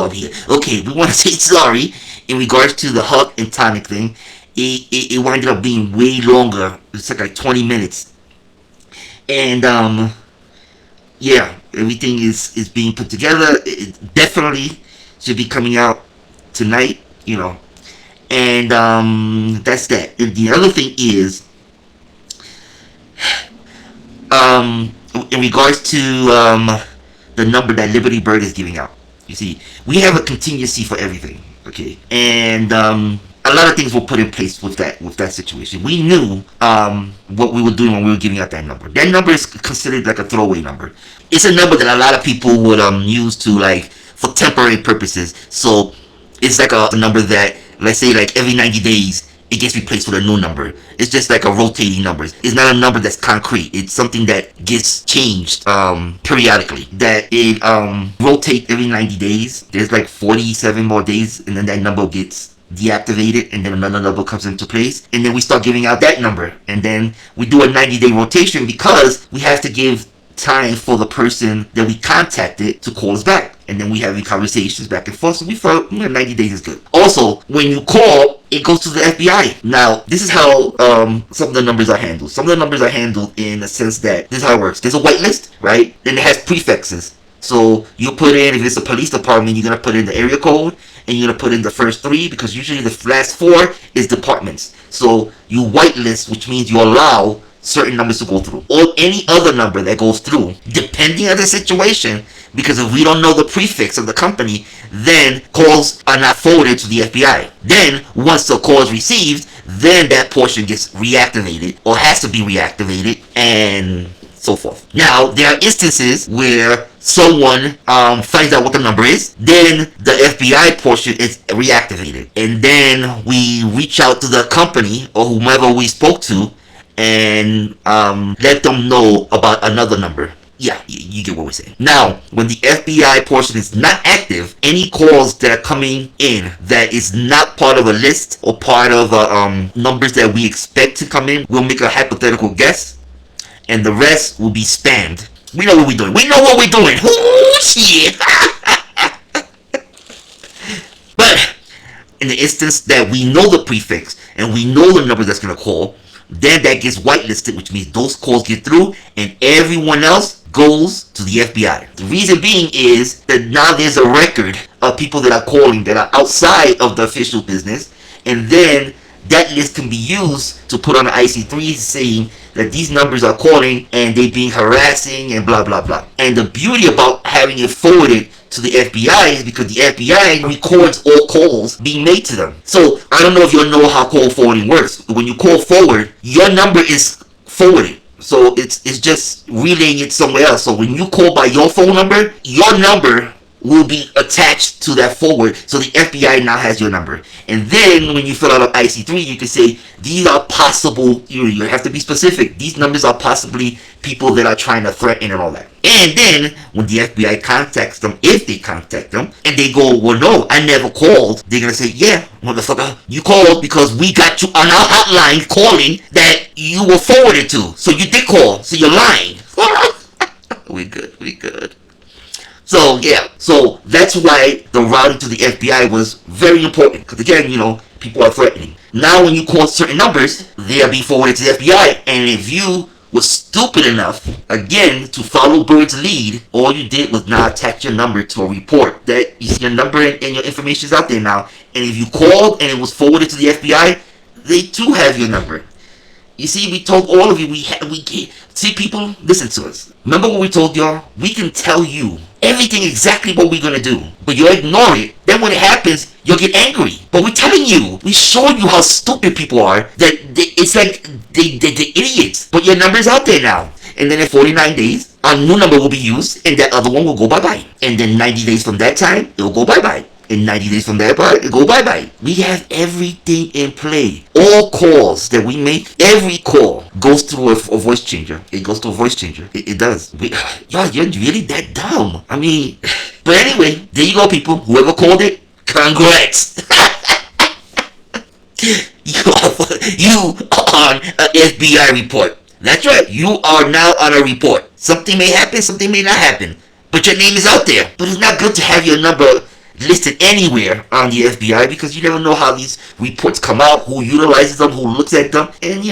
up here. Okay, we want to say sorry in regards to the Huck and Tonic thing. It winded up being way longer. It took like 20 minutes. And yeah, everything is being put together. It definitely should be coming out tonight, you know. And that's that. And the other thing is, in regards to the number that Liberty Bird is giving out. You see, we have a contingency for everything, okay? And a lot of things were put in place with that situation. We knew what we were doing when we were giving out that number. That number is considered like a throwaway number. It's a number that a lot of people would use to, like, for temporary purposes. So it's like a number that, let's say, like every 90 days it gets replaced with a new number. It's just like a rotating number. It's not a number that's concrete. It's something that gets changed periodically. That it rotates every 90 days. There's like 47 more days, and then that number gets deactivated, and then another number comes into place, and then we start giving out that number, and then we do a 90-day rotation because we have to give time for the person that we contacted to call us back, and then we have conversations back and forth. So we felt 90 days is good. Also, when you call, it goes to the FBI. Now, this is how some of the numbers are handled. Some of the numbers are handled in the sense that this is how it works. There's a whitelist, right? Then it has prefixes. So you put in, if it's a police department, you're gonna put in the area code, and you're gonna put in the first 3, because usually the last 4 is departments. So you whitelist, which means you allow certain numbers to go through, or any other number that goes through, depending on the situation. Because if we don't know the prefix of the company, then calls are not forwarded to the FBI. Then once the call is received, then that portion gets reactivated, or has to be reactivated, and so forth. Now, there are instances where someone finds out what the number is, then the FBI portion is reactivated, and then we reach out to the company or whomever we spoke to and let them know about another number. Yeah, you get what we're saying. Now, when the FBI portion is not active, any calls that are coming in that is not part of a list or part of numbers that we expect to come in, we'll make a hypothetical guess, and the rest will be spammed. We know what we're doing. We know what we're doing. Oh, shit. But in the instance that we know the prefix and we know the number that's going to call, then that gets whitelisted, which means those calls get through and everyone else goes to the FBI. The reason being is that now there's a record of people that are calling that are outside of the official business, and then that list can be used to put on the IC3 saying that these numbers are calling and they being harassing and blah blah blah. And the beauty about having it forwarded to the FBI is because the FBI records all calls being made to them. So I don't know if you know how call forwarding works. When you call forward, your number is forwarded. So it's just relaying it somewhere else. So when you call by your phone number, your number will be attached to that forward, so the FBI now has your number. And then when you fill out an IC3, you can say these are possible, you have to be specific, these numbers are possibly people that are trying to threaten and all that. And then when the FBI contacts them, if they contact them, and they go, well no, I never called, they're gonna say, yeah, motherfucker, you called because we got you on our hotline calling that you were forwarded to. So you did call, so you're lying. We good. So yeah, so that's why the routing to the FBI was very important. Because again, people are threatening. Now when you call certain numbers, they are being forwarded to the FBI. And if you were stupid enough, again, to follow Bird's lead, all you did was not attach your number to a report. That you see your number and your information is out there now. And if you called and it was forwarded to the FBI, they too have your number. You see, we told all of you, see people, listen to us. Remember what we told y'all? We can tell you everything exactly what we're going to do, but you'll ignore it. Then when it happens, you'll get angry. But we're telling you, we showed you how stupid people are, that it's like they're idiots. But your number's out there now. And then in 49 days, a new number will be used, and that other one will go bye-bye. And then 90 days from that time, it will go bye-bye. In 90 days from that part, it go bye-bye. We have everything in play. All calls that we make, every call goes through a voice changer. It goes through a voice changer. It does. Y'all, you're really that dumb. I mean, but anyway, there you go, people. Whoever called it, congrats. You are on an FBI report. That's right. You are now on a report. Something may happen, something may not happen. But your name is out there. But it's not good to have your number listed anywhere on the FBI, because you never know how these reports come out, who utilizes them, who looks at them, and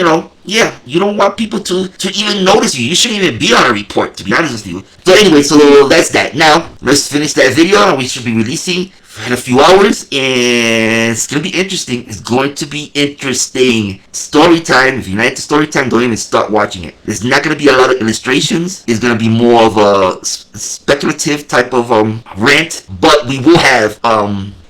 yeah, you don't want people to even notice you. You shouldn't even be on a report, to be honest with you. So anyway, so that's that. Now, let's finish that video, and we should be releasing in a few hours, and it's going to be interesting. It's going to be interesting. Story time. If you're not into story time, don't even start watching it. There's not going to be a lot of illustrations. It's going to be more of a speculative type of rant, but we will have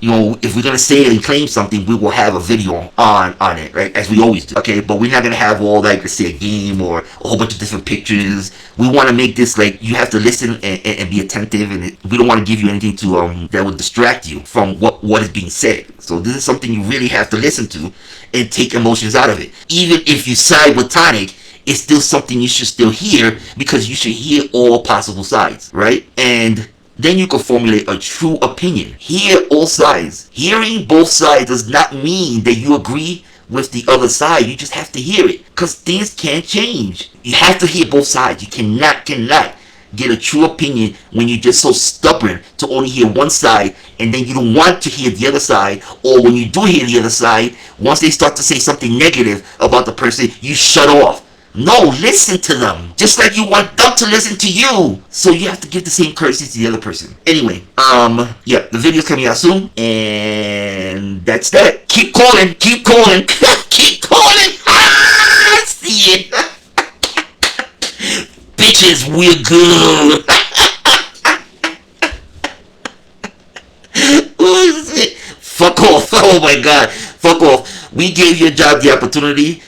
if we're gonna say and claim something, we will have a video on it, right? As we always do. Okay, but we're not gonna have all like, let's say, a game or a whole bunch of different pictures. We want to make this like you have to listen and be attentive, and we don't want to give you anything to that would distract you from what is being said. So this is something you really have to listen to and take emotions out of it. Even if you side with Tonic, it's still something you should still hear, because you should hear all possible sides, right? And then you can formulate a true opinion. Hear all sides. Hearing both sides does not mean that you agree with the other side. You just have to hear it, because things can change. You have to hear both sides. You cannot get a true opinion when you're just so stubborn to only hear one side, and then you don't want to hear the other side. Or when you do hear the other side, once they start to say something negative about the person, you shut off. No, listen to them. Just like you want them to listen to you. So you have to give the same courtesy to the other person. Anyway, yeah, the video's coming out soon. And that's that. Keep calling. Keep calling. Keep calling. Ah, see it. Bitches, we're good. Fuck off. Oh my god. Fuck off. We gave your job the opportunity,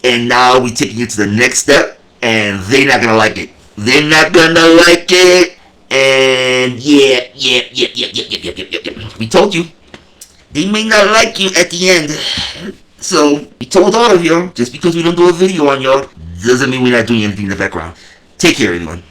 and now we're taking it to the next step, and they're not gonna like it. They're not gonna like it. And yeah. We told you. They may not like you at the end. So, we told all of you, just because we don't do a video on y'all, doesn't mean we're not doing anything in the background. Take care, everyone.